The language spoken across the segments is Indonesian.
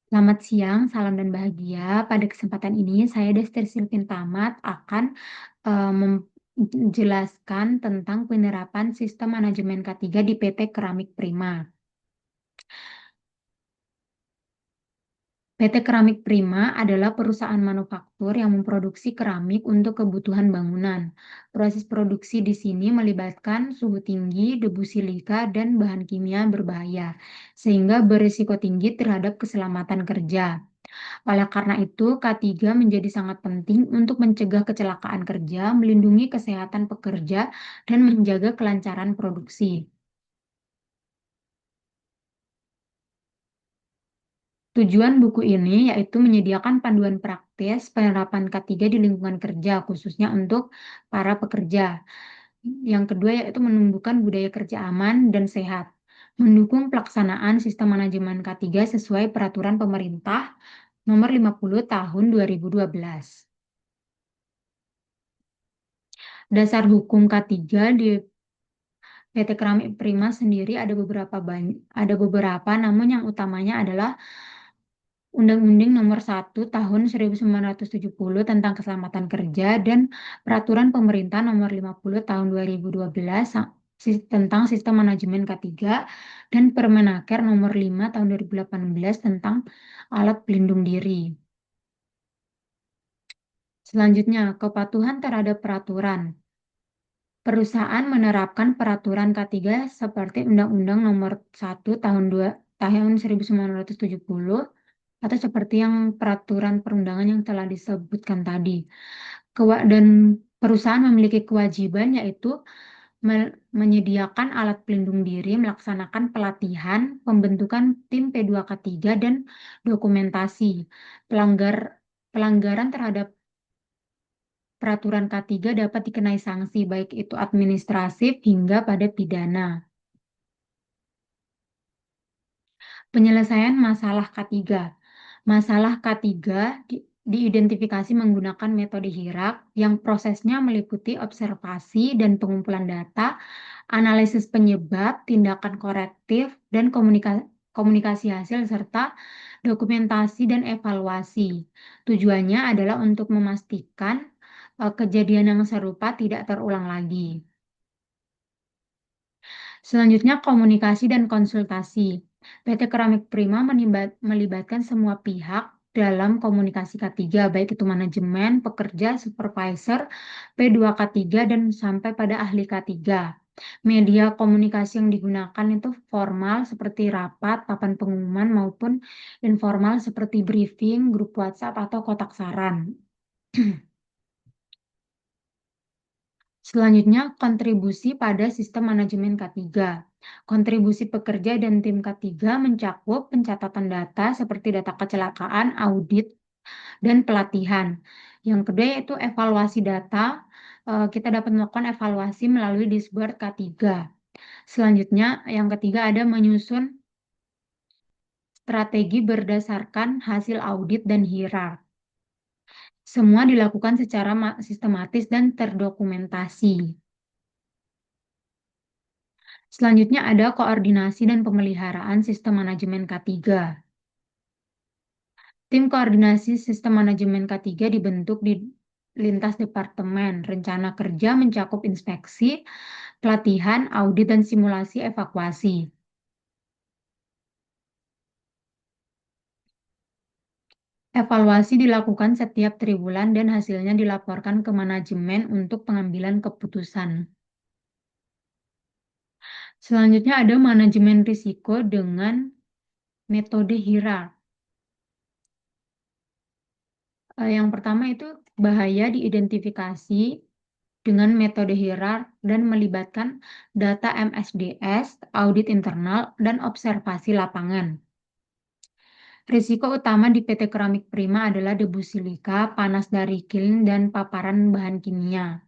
Selamat siang, salam dan bahagia. Pada kesempatan ini saya Desti Silvin Tamat akan menjelaskan tentang penerapan sistem manajemen K3 di PT Keramik Prima. PT Keramik Prima adalah perusahaan manufaktur yang memproduksi keramik untuk kebutuhan bangunan. Proses produksi di sini melibatkan suhu tinggi, debu silika, dan bahan kimia berbahaya, sehingga berisiko tinggi terhadap keselamatan kerja. Oleh karena itu, K3 menjadi sangat penting untuk mencegah kecelakaan kerja, melindungi kesehatan pekerja, dan menjaga kelancaran produksi. Tujuan buku ini yaitu menyediakan panduan praktis penerapan K3 di lingkungan kerja, khususnya untuk para pekerja. Yang kedua yaitu menumbuhkan budaya kerja aman dan sehat, mendukung pelaksanaan sistem manajemen K3 sesuai peraturan pemerintah nomor 50 tahun 2012. Dasar hukum K3 di PT Keramik Prima sendiri ada beberapa, namun yang utamanya adalah Undang-Undang Nomor 1 Tahun 1970 tentang Keselamatan Kerja dan Peraturan Pemerintah Nomor 50 Tahun 2012 tentang Sistem Manajemen K3 dan Permenaker Nomor 5 Tahun 2018 tentang Alat Pelindung Diri. Selanjutnya, kepatuhan terhadap peraturan. Perusahaan menerapkan peraturan K3 seperti Undang-Undang Nomor 1 Tahun 1970 atau seperti yang peraturan perundangan yang telah disebutkan tadi. Dan perusahaan memiliki kewajiban yaitu menyediakan alat pelindung diri, melaksanakan pelatihan, pembentukan tim P2K3 dan dokumentasi. Pelanggaran terhadap peraturan K3 dapat dikenai sanksi, baik itu administratif hingga pada pidana. Penyelesaian masalah K3. Masalah K3 diidentifikasi menggunakan metode HIRAK yang prosesnya meliputi observasi dan pengumpulan data, analisis penyebab, tindakan korektif, dan komunikasi hasil, serta dokumentasi dan evaluasi. Tujuannya adalah untuk memastikan kejadian yang serupa tidak terulang lagi. Selanjutnya, komunikasi dan konsultasi. PT Keramik Prima melibatkan semua pihak dalam komunikasi K3, baik itu manajemen, pekerja, supervisor, P2K3, dan sampai pada ahli K3. Media komunikasi yang digunakan itu formal seperti rapat, papan pengumuman, maupun informal seperti briefing, grup WhatsApp, atau kotak saran. Selanjutnya, kontribusi pada sistem manajemen K3. Kontribusi pekerja dan tim K3 mencakup pencatatan data seperti data kecelakaan, audit, dan pelatihan. Yang kedua yaitu evaluasi data. Kita dapat melakukan evaluasi melalui dashboard K3. Selanjutnya, yang ketiga ada menyusun strategi berdasarkan hasil audit dan HIRAR. Semua dilakukan secara sistematis dan terdokumentasi. Selanjutnya ada koordinasi dan pemeliharaan sistem manajemen K3. Tim koordinasi sistem manajemen K3 dibentuk di lintas departemen. Rencana kerja mencakup inspeksi, pelatihan, audit, dan simulasi evakuasi. Evaluasi dilakukan setiap triwulan dan hasilnya dilaporkan ke manajemen untuk pengambilan keputusan. Selanjutnya ada manajemen risiko dengan metode HIRAR. Yang pertama itu bahaya diidentifikasi dengan metode HIRAR dan melibatkan data MSDS, audit internal, dan observasi lapangan. Risiko utama di PT Keramik Prima adalah debu silika, panas dari kiln, dan paparan bahan kimia.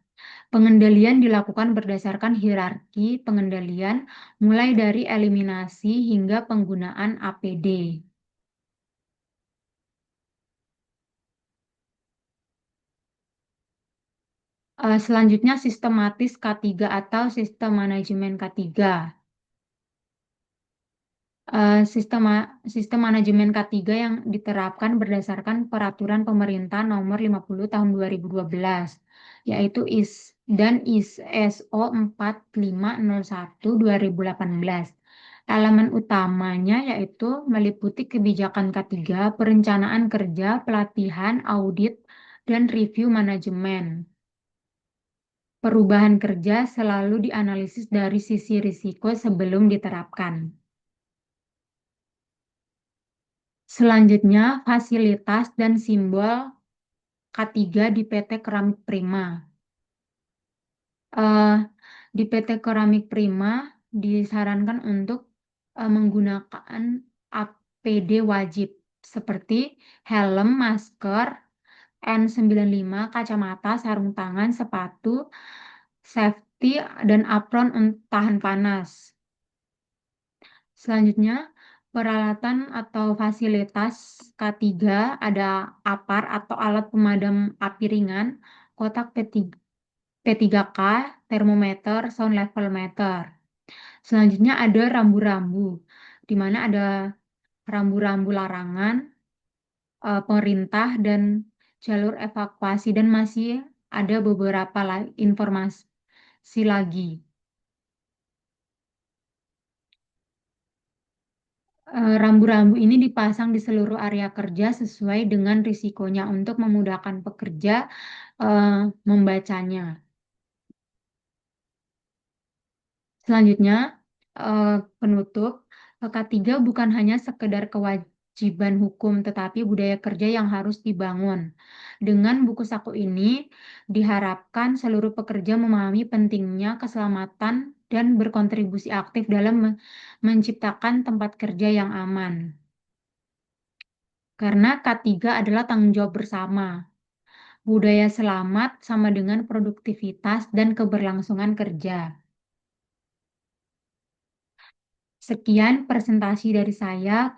Pengendalian dilakukan berdasarkan hierarki pengendalian, mulai dari eliminasi hingga penggunaan APD. Selanjutnya sistematis K3 atau sistem manajemen K3. Sistem manajemen K3 yang diterapkan berdasarkan Peraturan Pemerintah Nomor 50 Tahun 2012, yaitu SO 4501 2018. Elemen utamanya yaitu meliputi kebijakan K3, perencanaan kerja, pelatihan, audit, dan review manajemen. Perubahan kerja selalu dianalisis dari sisi risiko sebelum diterapkan. Selanjutnya, fasilitas dan simbol K3 di PT Keramik Prima. Eh, di PT Keramik Prima disarankan untuk menggunakan APD wajib seperti helm, masker, N95, kacamata, sarung tangan, sepatu, safety, dan apron tahan panas. Selanjutnya, peralatan atau fasilitas K3 ada APAR atau alat pemadam api ringan, kotak P3K, termometer, sound level meter. Selanjutnya ada rambu-rambu, di mana ada rambu-rambu larangan, pemerintah, dan jalur evakuasi, dan masih ada beberapa informasi lagi. Rambu-rambu ini dipasang di seluruh area kerja sesuai dengan risikonya untuk memudahkan pekerja membacanya. Selanjutnya, penutup, K3 bukan hanya sekedar kewajiban hukum, tetapi budaya kerja yang harus dibangun. Dengan buku saku ini, diharapkan seluruh pekerja memahami pentingnya keselamatan dan berkontribusi aktif dalam menciptakan tempat kerja yang aman. Karena K3 adalah tanggung jawab bersama. Budaya selamat sama dengan produktivitas dan keberlangsungan kerja. Sekian presentasi dari saya,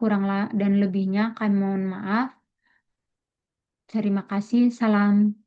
dan lebihnya kami mohon maaf. Terima kasih, salam.